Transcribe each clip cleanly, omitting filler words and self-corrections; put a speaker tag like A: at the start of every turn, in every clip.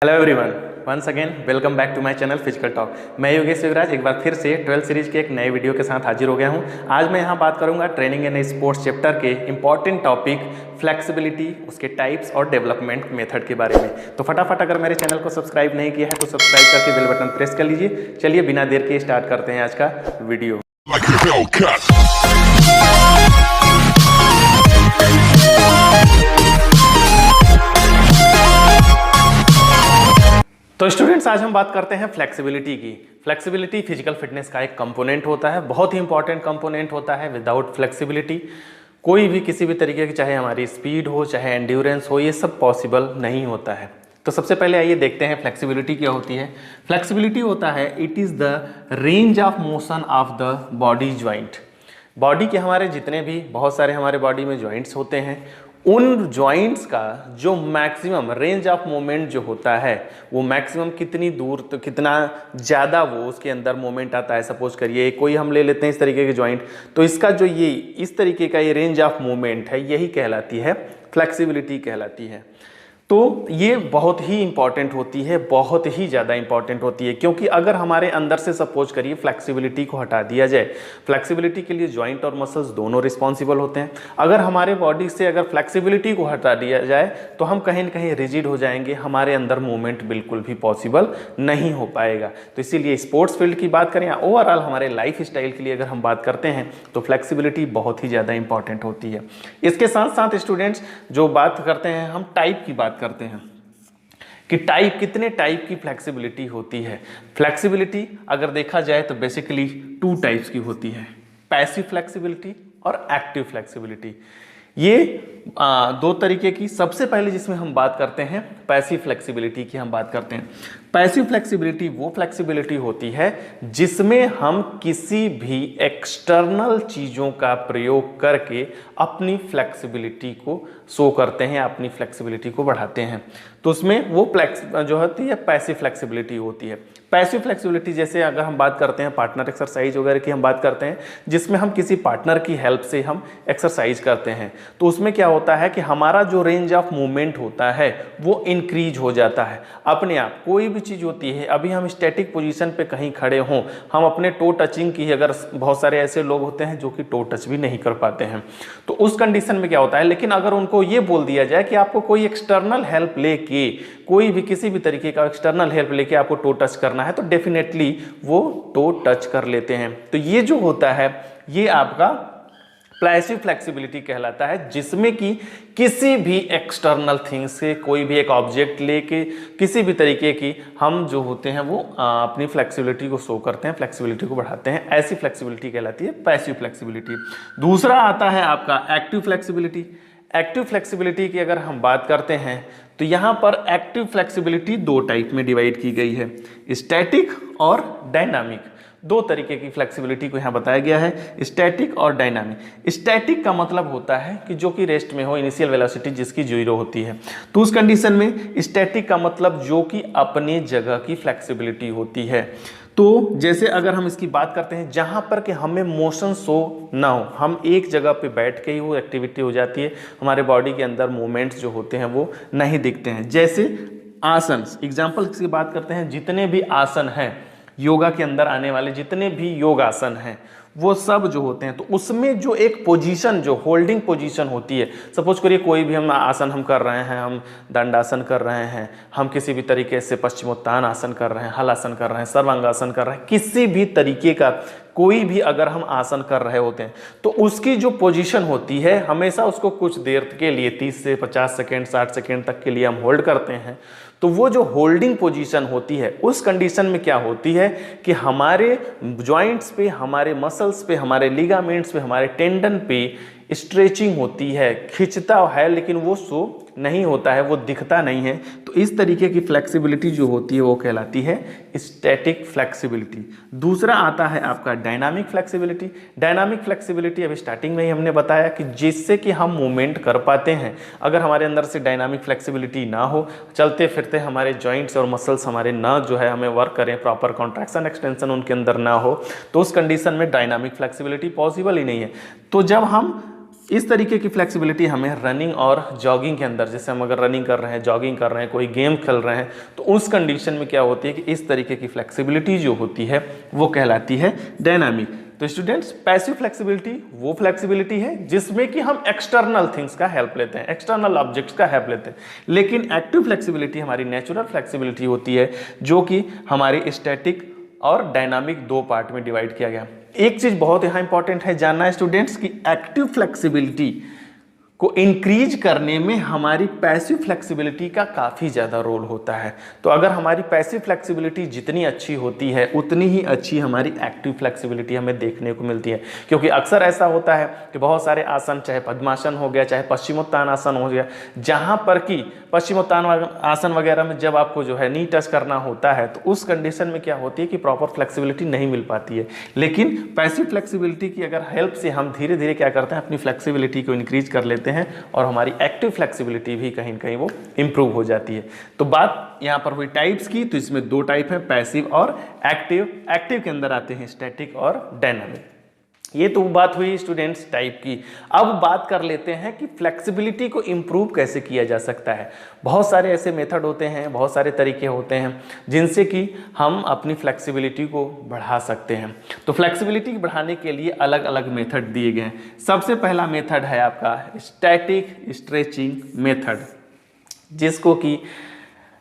A: Hello everyone, once again welcome back to my channel physical talk. मैं योगेश युवराज एक बार फिर से 12th सीरीज के एक नए वीडियो के साथ हाजिर हो गया हूं। आज मैं यहां बात करूंगा ट्रेनिंग एंड स्पोर्ट्स चैप्टर के इंपॉर्टेंट टॉपिक फ्लेक्सिबिलिटी, उसके टाइप्स और डेवलपमेंट मेथड के बारे में। तो फटाफट अगर मेरे चैनल को सब्सक्राइब नहीं किया है तो सब्सक्राइब करके बेल बटन प्रेस कर लीजिए। चलिए बिना देर के स्टार्ट करते हैं आज का वीडियो। तो स्टूडेंट्स, आज हम बात करते हैं फ्लेक्सिबिलिटी की। फ्लेक्सिबिलिटी फिजिकल फिटनेस का एक कंपोनेंट होता है, बहुत ही इंपॉर्टेंट कंपोनेंट होता है। विदाउट फ्लेक्सिबिलिटी कोई भी किसी भी तरीके की, चाहे हमारी स्पीड हो चाहे एंड्योरेंस हो, ये सब पॉसिबल नहीं होता है। तो सबसे पहले आइए देखते हैं फ्लेक्सिबिलिटी क्या होती है। फ्लेक्सिबिलिटी होता है it is the range of motion of the body joint. Body के हमारे जितने भी बहुत सारे हमारे बॉडी में ज्वाइंट्स होते हैं, उन ज्वाइंट्स का जो मैक्सिमम रेंज ऑफ मूवमेंट जो होता है, वो मैक्सिमम कितनी दूर, तो कितना ज़्यादा वो उसके अंदर मूवमेंट आता है। सपोज करिए कोई हम ले लेते हैं इस तरीके के ज्वाइंट, तो इसका जो ये इस तरीके का ये रेंज ऑफ मूवमेंट है, यही कहलाती है फ्लेक्सिबिलिटी कहलाती है। तो ये बहुत ही इंपॉर्टेंट होती है, बहुत ही ज़्यादा इंपॉर्टेंट होती है, क्योंकि अगर हमारे अंदर से सपोज करिए फ्लेक्सिबिलिटी को हटा दिया जाए, फ्लेक्सिबिलिटी के लिए जॉइंट और मसल्स दोनों रिस्पॉन्सिबल होते हैं। अगर हमारे बॉडी से अगर फ्लेक्सिबिलिटी को हटा दिया जाए तो हम कहीं ना कहीं रिजिड हो जाएंगे, हमारे अंदर मूवमेंट बिल्कुल भी पॉसिबल नहीं हो पाएगा। तो इसीलिए स्पोर्ट्स फील्ड की बात करें या ओवरऑल हमारे लाइफ स्टाइल के लिए अगर हम बात करते हैं तो फ्लेक्सिबिलिटी बहुत ही ज़्यादा इंपॉर्टेंट होती है। इसके साथ साथ स्टूडेंट्स, जो बात करते हैं हम टाइप की बात करते हैं कि कितने टाइप की फ्लेक्सिबिलिटी होती है। फ्लेक्सिबिलिटी अगर देखा जाए तो बेसिकली 2 टाइप्स की होती है, पैसिव फ्लेक्सिबिलिटी और एक्टिव फ्लेक्सिबिलिटी। ये 2 तरीके की। सबसे पहले जिसमें हम बात करते हैं पैसिव फ्लेक्सिबिलिटी की हम बात करते हैं। पैसिव फ्लेक्सिबिलिटी वो फ्लेक्सिबिलिटी होती है जिसमें हम किसी भी एक्सटर्नल चीज़ों का प्रयोग करके अपनी फ्लेक्सिबिलिटी को शो करते हैं, अपनी फ्लेक्सिबिलिटी को बढ़ाते हैं। तो उसमें वो जो होती है पैसिव फ्लेक्सिबिलिटी होती है। पैसिव फ्लेक्सिबिलिटी जैसे अगर हम बात करते हैं पार्टनर एक्सरसाइज वगैरह की हम बात करते हैं, जिसमें हम किसी पार्टनर की हेल्प से हम एक्सरसाइज करते हैं, तो उसमें क्या होता है कि हमारा जो रेंज ऑफ मूवमेंट होता है वो इंक्रीज हो जाता है अपने आप। कोई भी चीज़ होती है, अभी हम स्टैटिक पोजीशन पे कहीं खड़े हों, हम अपने टो टचिंग की, अगर बहुत सारे ऐसे लोग होते हैं जो कि टो टच भी नहीं कर पाते हैं, तो उस कंडीशन में क्या होता है, लेकिन अगर उनको ये बोल दिया जाए कि आपको कोई एक्सटर्नल हेल्प लेके, कोई भी किसी भी तरीके का एक्सटर्नल हेल्प लेके आपको टो टच करना है, तो डेफिनेटली वो टो टच कर लेते हैं। तो ये जो होता है ये आपका पैसिव फ्लेक्सिबिलिटी कहलाता है, जिसमें कि किसी भी एक्सटर्नल थिंग से, कोई भी एक ऑब्जेक्ट लेके किसी भी तरीके की हम जो होते हैं वो अपनी फ्लेक्सिबिलिटी को शो करते हैं, फ्लेक्सिबिलिटी को बढ़ाते हैं। ऐसी फ्लेक्सिबिलिटी कहलाती है पैसिव फ्लेक्सिबिलिटी। दूसरा आता है आपका एक्टिव फ्लेक्सिबिलिटी। एक्टिव फ्लेक्सिबिलिटी की अगर हम बात करते हैं तो यहाँ पर एक्टिव फ्लेक्सिबिलिटी 2 टाइप में डिवाइड की गई है, स्टैटिक और डायनामिक। 2 तरीके की फ्लेक्सिबिलिटी को यहाँ बताया गया है, स्टैटिक और डायनामिक। स्टैटिक का मतलब होता है कि जो कि रेस्ट में हो, इनिशियल वेलोसिटी जिसकी 0 होती है, तो उस कंडीशन में स्टैटिक का मतलब जो कि अपनी जगह की फ्लेक्सिबिलिटी होती है। तो जैसे अगर हम इसकी बात करते हैं जहाँ पर कि हमें मोशन शो ना हो, हम एक जगह पे बैठ के ही वो एक्टिविटी हो जाती है, हमारे बॉडी के अंदर मूवमेंट्स जो होते हैं वो नहीं दिखते हैं। जैसे आसन, एग्जाम्पल की बात करते हैं, जितने भी आसन हैं योगा के अंदर आने वाले, जितने भी योग आसन हैं, वो सब जो होते हैं, तो उसमें जो एक पोजीशन, जो होल्डिंग पोजीशन होती है, सपोज करिए कोई भी हम आसन हम कर रहे हैं, हम दंडासन कर रहे हैं, हम किसी भी तरीके से पश्चिमोत्तान आसन कर रहे हैं, हलासन कर रहे हैं, सर्वांगासन कर रहे हैं, किसी भी तरीके का कोई भी अगर हम आसन कर रहे होते हैं, तो उसकी जो पोजीशन होती है हमेशा उसको कुछ देर के लिए 30 से 50 सेकेंड 60 सेकेंड तक के लिए हम होल्ड करते हैं। तो वो जो होल्डिंग पोजीशन होती है, उस कंडीशन में क्या होती है कि हमारे जॉइंट्स पे, हमारे मसल्स पे, हमारे लिगामेंट्स पे, हमारे टेंडन पे स्ट्रेचिंग होती है, खिंचता है, लेकिन वो शो नहीं होता है, वो दिखता नहीं है। तो इस तरीके की फ्लेक्सिबिलिटी जो होती है वो कहलाती है स्टैटिक फ्लेक्सिबिलिटी। दूसरा आता है आपका डायनामिक फ्लेक्सिबिलिटी। डायनामिक फ्लेक्सिबिलिटी अभी स्टार्टिंग में ही हमने बताया कि जिससे कि हम मूवमेंट कर पाते हैं। अगर हमारे अंदर से डायनामिक फ्लेक्सिबिलिटी ना हो, चलते फिरते हमारे जॉइंट्स और मसल्स हमारे ना जो है हमें वर्क करें, प्रॉपर कॉन्ट्रैक्शन एक्सटेंशन उनके अंदर ना हो, तो उस कंडीशन में डायनामिक फ्लेक्सिबिलिटी पॉसिबल ही नहीं है। तो जब हम इस तरीके की फ्लेक्सिबिलिटी हमें रनिंग और जॉगिंग के अंदर, जैसे हम अगर रनिंग कर रहे हैं, जॉगिंग कर रहे हैं, कोई गेम खेल रहे हैं, तो उस कंडीशन में क्या होती है कि इस तरीके की फ्लेक्सिबिलिटी जो होती है वो कहलाती है डायनामिक। तो स्टूडेंट्स, पैसिव फ्लेक्सिबिलिटी वो फ्लेक्सिबिलिटी है जिसमें कि हम एक्सटर्नल थिंग्स का हेल्प लेते हैं, एक्सटर्नल ऑब्जेक्ट्स का हेल्प लेते हैं। लेकिन एक्टिव फ्लेक्सिबिलिटी हमारी नेचुरल फ्लेक्सिबिलिटी होती है, जो कि हमारी स्टैटिक और डायनामिक दो पार्ट में डिवाइड किया गया। एक चीज बहुत यहाँ इंपॉर्टेंट है जानना है स्टूडेंट्स कि एक्टिव फ्लेक्सिबिलिटी को इंक्रीज करने में हमारी पैसिव फ्लेक्सिबिलिटी का काफ़ी ज़्यादा रोल होता है। तो अगर हमारी पैसिव फ्लेक्सिबिलिटी जितनी अच्छी होती है उतनी ही अच्छी हमारी एक्टिव फ्लेक्सिबिलिटी हमें देखने को मिलती है। क्योंकि अक्सर ऐसा होता है कि बहुत सारे आसन, चाहे पद्मासन हो गया, चाहे पश्चिमोत्तान आसन हो गया, जहाँ पर कि पश्चिमोत्तान आसन वगैरह में जब आपको जो है नी टच करना होता है तो उस कंडीशन में क्या होती है कि प्रॉपर फ्लेक्सिबिलिटी नहीं मिल पाती है। लेकिन पैसिव फ्लेक्सिबिलिटी की अगर हेल्प से हम धीरे धीरे क्या करते हैं, अपनी फ्लेक्सिबिलिटी को इंक्रीज कर लेते हैं और हमारी एक्टिव फ्लेक्सिबिलिटी भी कहीं न कहीं वो इंप्रूव हो जाती है। तो बात यहाँ पर हुई टाइप्स की, तो इसमें दो टाइप है, पैसिव और एक्टिव। एक्टिव के अंदर आते हैं स्टैटिक और डायनामिक। ये तो बात हुई स्टूडेंट्स टाइप की। अब बात कर लेते हैं कि फ्लेक्सिबिलिटी को इंप्रूव कैसे किया जा सकता है। बहुत सारे ऐसे मेथड होते हैं, बहुत सारे तरीके होते हैं जिनसे कि हम अपनी फ्लेक्सिबिलिटी को बढ़ा सकते हैं। तो फ्लेक्सिबिलिटी बढ़ाने के लिए अलग अलग मेथड दिए गए हैं। सबसे पहला मेथड है आपका स्टैटिक स्ट्रेचिंग मेथड, जिसको कि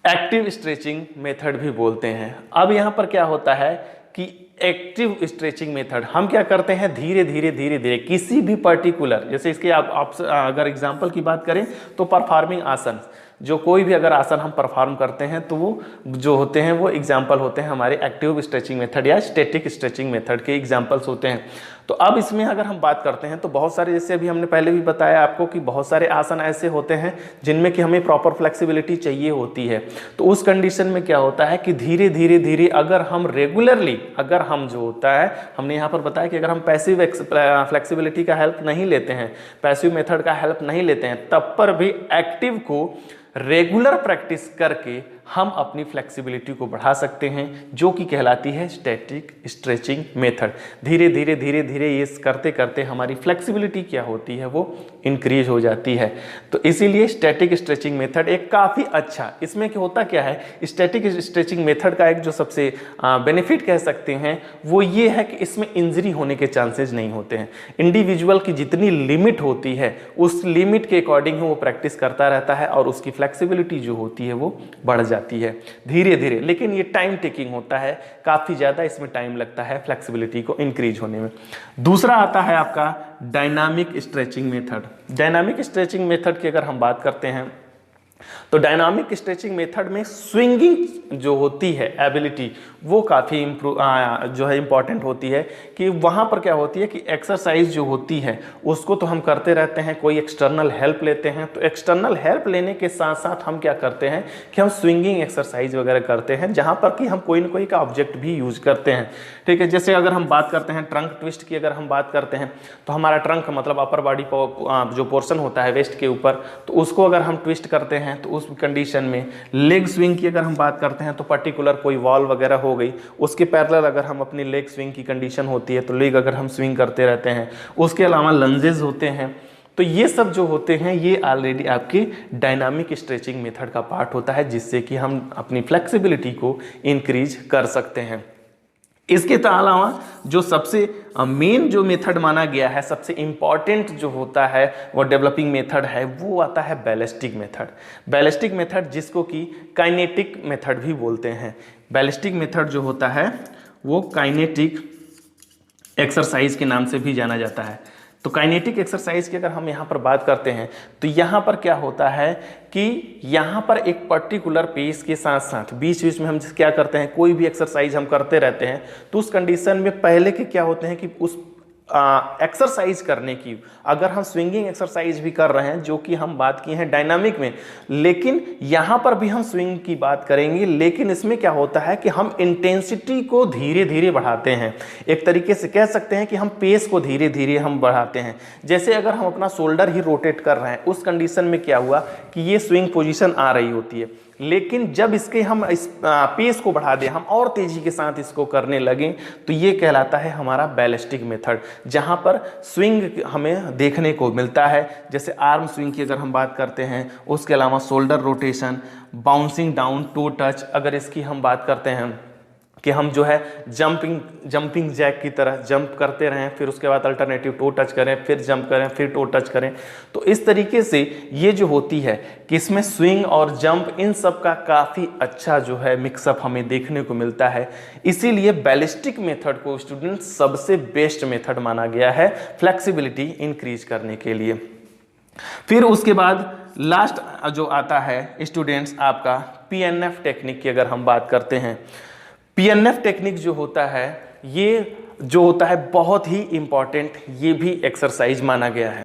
A: एक्टिव स्ट्रेचिंग मेथड भी बोलते हैं। अब यहाँ पर क्या होता है कि एक्टिव स्ट्रेचिंग मेथड हम क्या करते हैं, धीरे धीरे किसी भी पर्टिकुलर, जैसे इसके आप अगर एग्जांपल की बात करें तो परफॉर्मिंग आसन, जो कोई भी अगर आसन हम परफॉर्म करते हैं तो वो जो होते हैं वो एग्जाम्पल होते हैं हमारे एक्टिव स्ट्रेचिंग मेथड या स्टैटिक स्ट्रेचिंग मेथड के एग्जाम्पल्स होते हैं। तो अब इसमें अगर हम बात करते हैं तो बहुत सारे, जैसे अभी हमने पहले भी बताया आपको कि बहुत सारे आसन ऐसे होते हैं जिनमें कि हमें प्रॉपर फ्लेक्सिबिलिटी चाहिए होती है। तो उस कंडीशन में क्या होता है कि धीरे धीरे अगर हम रेगुलरली, अगर हम जो होता है, हमने यहाँ पर बताया कि अगर हम पैसिव फ्लेक्सिबिलिटी का हेल्प नहीं लेते हैं, पैसिव मेथड का हेल्प नहीं लेते हैं, तब पर भी एक्टिव को रेगुलर प्रैक्टिस करके हम अपनी फ्लेक्सिबिलिटी को बढ़ा सकते हैं, जो कि कहलाती है स्टैटिक स्ट्रेचिंग मेथड। धीरे धीरे ये करते करते हमारी फ्लेक्सिबिलिटी क्या होती है वो इंक्रीज हो जाती है। तो इसीलिए स्टैटिक स्ट्रेचिंग मेथड एक काफ़ी अच्छा, इसमें क्या होता क्या है, स्टैटिक स्ट्रेचिंग मेथड का एक जो सबसे बेनिफिट कह सकते हैं वो ये है कि इसमें इंजरी होने के चांसेस नहीं होते हैं। इंडिविजुअल की जितनी लिमिट होती है उस लिमिट के अकॉर्डिंग वो प्रैक्टिस करता रहता है और उसकी फ्लेक्सिबिलिटी जो होती है वो बढ़ जाती है धीरे धीरे। लेकिन ये टाइम टेकिंग होता है, काफ़ी ज़्यादा इसमें टाइम लगता है फ्लेक्सिबिलिटी को इंक्रीज होने में। दूसरा आता है आपका dynamic stretching method. Dynamic stretching method की अगर हम बात करते हैं तो डायनामिक स्ट्रेचिंग मेथड में स्विंगिंग जो होती है एबिलिटी वो काफ़ी जो है इम्पॉर्टेंट होती है। कि वहाँ पर क्या होती है कि एक्सरसाइज जो होती है उसको तो हम करते रहते हैं, कोई एक्सटर्नल हेल्प लेते हैं, तो एक्सटर्नल हेल्प लेने के साथ साथ हम क्या करते हैं कि हम स्विंगिंग एक्सरसाइज वगैरह करते हैं, जहाँ पर कि हम कोई ना कोई का ऑब्जेक्ट भी यूज करते हैं। ठीक है, जैसे अगर हम बात करते हैं ट्रंक ट्विस्ट की, अगर हम बात करते हैं तो हमारा ट्रंक मतलब अपर बॉडी जो पोर्शन होता है वेस्ट के ऊपर, तो उसको अगर हम ट्विस्ट करते हैं तो उस कंडीशन में लेग स्विंग की अगर हम बात करते हैं तो पर्टिकुलर कोई वॉल वगैरह हो गई, उसके पैरेलल अगर हम अपनी लेग स्विंग की कंडीशन होती है तो लेग अगर हम स्विंग करते रहते हैं। उसके अलावा लंजेस होते हैं। तो ये सब जो होते हैं ये ऑलरेडी आपकी डायनामिक स्ट्रेचिंग मेथड का पार्ट होता है, जिससे कि हम अपनी फ्लेक्सिबिलिटी को इंक्रीज कर सकते हैं। इसके अलावा जो सबसे मेन जो मेथड माना गया है, सबसे इंपॉर्टेंट जो होता है वो डेवलपिंग मेथड है, वो आता है बैलिस्टिक मेथड। बैलिस्टिक मेथड जिसको कि काइनेटिक मेथड भी बोलते हैं। बैलिस्टिक मेथड जो होता है वो काइनेटिक एक्सरसाइज के नाम से भी जाना जाता है। तो काइनेटिक एक्सरसाइज की अगर हम यहाँ पर बात करते हैं तो यहाँ पर क्या होता है कि यहाँ पर एक पर्टिकुलर पेस के साथ साथ बीच बीच में हम क्या करते हैं, कोई भी एक्सरसाइज हम करते रहते हैं तो उस कंडीशन में पहले के क्या होते हैं कि उस एक्सरसाइज करने की, अगर हम स्विंगिंग एक्सरसाइज भी कर रहे हैं जो कि हम बात की हैं डायनामिक में, लेकिन यहाँ पर भी हम स्विंग की बात करेंगे, लेकिन इसमें क्या होता है कि हम इंटेंसिटी को धीरे धीरे बढ़ाते हैं। एक तरीके से कह सकते हैं कि हम पेस को धीरे धीरे हम बढ़ाते हैं। जैसे अगर हम अपना शोल्डर ही रोटेट कर रहे हैं, उस कंडीशन में क्या हुआ कि ये स्विंग पोजीशन आ रही होती है, लेकिन जब इसके हम इस पेस को बढ़ा दें, हम और तेजी के साथ इसको करने लगें, तो ये कहलाता है हमारा बैलिस्टिक मेथड, जहां पर स्विंग हमें देखने को मिलता है। जैसे आर्म स्विंग की अगर हम बात करते हैं, उसके अलावा shoulder rotation, bouncing down, to touch, अगर इसकी हम बात करते हैं कि हम जो है जंपिंग जैक की तरह जंप करते रहें, फिर उसके बाद अल्टरनेटिव टो टच करें, फिर जंप करें, फिर टो टच करें। तो इस तरीके से ये जो होती है कि इसमें स्विंग और जंप इन सब का काफ़ी अच्छा जो है मिक्सअप हमें देखने को मिलता है। इसीलिए बैलिस्टिक मेथड को स्टूडेंट सबसे बेस्ट मेथड माना गया है फ्लेक्सिबिलिटी इंक्रीज करने के लिए। फिर उसके बाद लास्ट जो आता है स्टूडेंट्स आपका PNF टेक्निक की अगर हम बात करते हैं। PNF टेक्निक जो होता है, ये जो होता है बहुत ही इंपॉर्टेंट, ये भी एक्सरसाइज माना गया है।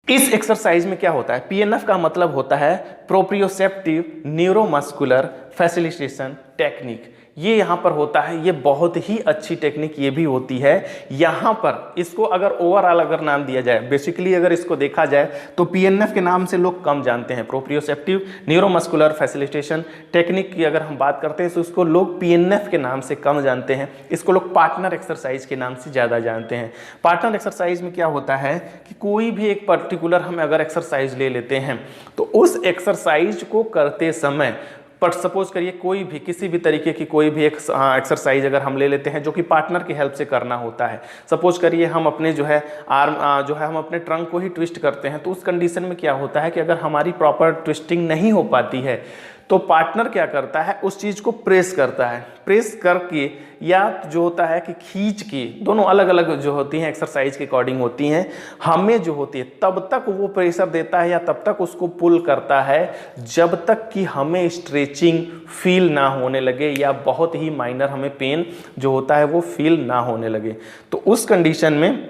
A: इस एक्सरसाइज में क्या होता है, PNF का मतलब होता है प्रोप्रियोसेप्टिव न्यूरोमस्कुलर फैसिलिटेशन टेक्निक। ये यहाँ पर होता है, ये बहुत ही अच्छी टेक्निक ये भी होती है। यहाँ पर इसको अगर ओवरऑल अगर नाम दिया जाए, बेसिकली अगर इसको देखा जाए तो PNF के नाम से लोग कम जानते हैं। प्रोप्रियोसेप्टिव न्यूरोमस्कुलर फैसिलिटेशन टेक्निक की अगर हम बात करते हैं तो इसको लोग PNF के नाम से कम जानते हैं। इसको लोग पार्टनर एक्सरसाइज के नाम से ज़्यादा जानते हैं। पार्टनर एक्सरसाइज में क्या होता है कि कोई भी एक पर्टिकुलर हम अगर एक्सरसाइज ले लेते हैं, तो उस एक्सरसाइज को करते समय पर सपोज करिए कोई भी किसी भी तरीके की कोई भी एक एक्सरसाइज अगर हम ले लेते हैं जो कि पार्टनर की हेल्प से करना होता है। सपोज करिए हम अपने जो है आर्म जो है हम अपने ट्रंक को ही ट्विस्ट करते हैं, तो उस कंडीशन में क्या होता है कि अगर हमारी प्रॉपर ट्विस्टिंग नहीं हो पाती है तो पार्टनर क्या करता है, उस चीज़ को प्रेस करता है। प्रेस करके या जो होता है कि खींच के, दोनों अलग अलग जो होती हैं एक्सरसाइज के अकॉर्डिंग होती हैं, हमें जो होती है तब तक वो प्रेशर देता है या तब तक उसको पुल करता है जब तक कि हमें स्ट्रेचिंग फील ना होने लगे या बहुत ही माइनर हमें पेन जो होता है वो फील ना होने लगे। तो उस कंडीशन में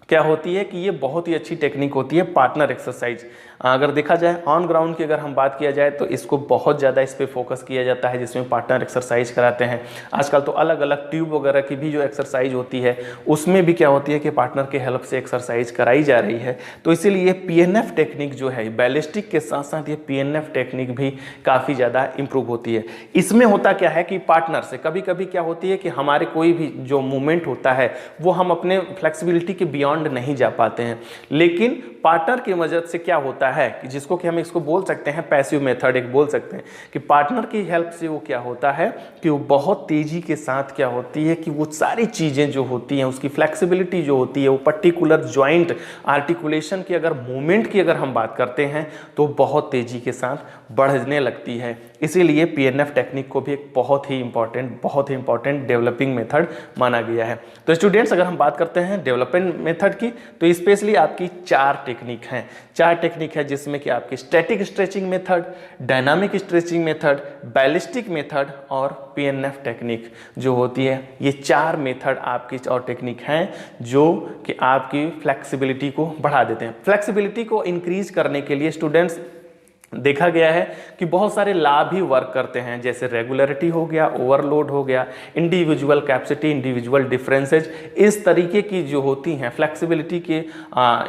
A: क्या होती है कि ये बहुत ही अच्छी टेक्निक होती है पार्टनर एक्सरसाइज। अगर देखा जाए ऑन ग्राउंड की अगर हम बात किया जाए तो इसको बहुत ज़्यादा इस पे फोकस किया जाता है, जिसमें पार्टनर एक्सरसाइज कराते हैं। आजकल तो अलग अलग ट्यूब वगैरह की भी जो एक्सरसाइज होती है उसमें भी क्या होती है कि पार्टनर के हेल्प से एक्सरसाइज कराई जा रही है। तो इसीलिए PNF टेक्निक जो है बैलिस्टिक के साथ साथ ये PNF टेक्निक भी काफ़ी ज़्यादा इंप्रूव होती है। इसमें होता क्या है कि पार्टनर से कभी कभी क्या होती है कि हमारे कोई भी जो मूवमेंट होता है वो हम अपने फ्लेक्सिबिलिटी के बियॉन्ड नहीं जा पाते हैं, लेकिन पार्टनर की मदद से क्या होता है कि जिसको कि हम इसको बोल सकते हैं पैसिव मेथड, एक बोल सकते हैं कि पार्टनर की हेल्प से वो क्या होता है कि वो बहुत तेजी के साथ क्या होती है कि वो सारी चीज़ें जो होती हैं उसकी फ्लेक्सिबिलिटी जो होती है वो पर्टिकुलर जॉइंट आर्टिकुलेशन की अगर मूवमेंट की अगर हम बात करते हैं तो बहुत तेजी के साथ बढ़ने लगती है। इसीलिए PNF टेक्निक को भी एक बहुत ही इंपॉर्टेंट डेवलपिंग मेथड माना गया है। तो स्टूडेंट्स अगर हम बात करते हैं डेवलपमेंट मेथड की तो स्पेशली आपकी 4 टेक्निक हैं। 4 टेक्निक है जिसमें कि आपकी static stretching method, dynamic stretching method, ballistic method और PNF टेक्निक जो होती है। ये 4 मेथड आपकी और टेक्निक हैं जो कि आपकी फ्लेक्सिबिलिटी को बढ़ा देते हैं। फ्लेक्सिबिलिटी को इंक्रीज करने के लिए स्टूडेंट्स देखा गया है कि बहुत सारे लाभ ही वर्क करते हैं, जैसे रेगुलरिटी हो गया, ओवरलोड हो गया, इंडिविजुअल कैपेसिटी, इंडिविजुअल डिफरेंसेज। इस तरीके की जो होती हैं फ्लेक्सिबिलिटी के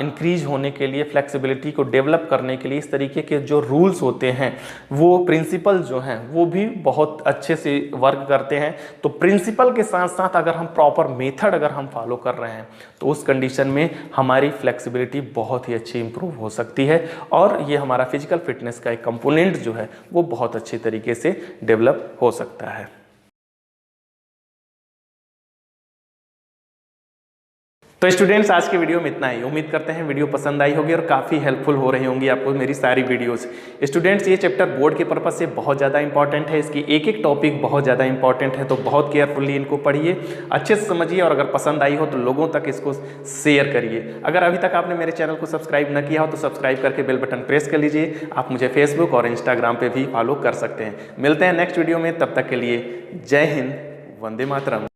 A: इंक्रीज होने के लिए, फ्लेक्सिबिलिटी को डेवलप करने के लिए इस तरीके के जो रूल्स होते हैं वो प्रिंसिपल जो हैं वो भी बहुत अच्छे से वर्क करते हैं। तो प्रिंसिपल के साथ साथ अगर हम प्रॉपर मेथड अगर हम फॉलो कर रहे हैं तो उस कंडीशन में हमारी फ्लेक्सिबिलिटी बहुत ही अच्छी इंप्रूव हो सकती है और ये हमारा फिजिकल फिटनेस का एक कंपोनेंट जो है वो बहुत अच्छी तरीके से डेवलप हो सकता है। तो स्टूडेंट्स आज के वीडियो में इतना ही। उम्मीद करते हैं वीडियो पसंद आई होगी और काफ़ी हेल्पफुल हो रही होंगी आपको मेरी सारी वीडियोस। स्टूडेंट्स ये चैप्टर बोर्ड के पर्पस से बहुत ज़्यादा इंपॉर्टेंट है, इसकी एक एक टॉपिक बहुत ज़्यादा इंपॉर्टेंट है, तो बहुत केयरफुली इनको पढ़िए, अच्छे से समझिए और अगर पसंद आई हो तो लोगों तक इसको शेयर करिए। अगर अभी तक आपने मेरे चैनल को सब्सक्राइब न किया हो तो सब्सक्राइब करके बेल बटन प्रेस कर लीजिए। आप मुझे फेसबुक और इंस्टाग्राम पर भी फॉलो कर सकते हैं। मिलते हैं नेक्स्ट वीडियो में, तब तक के लिए जय हिंद, वंदे मातरम।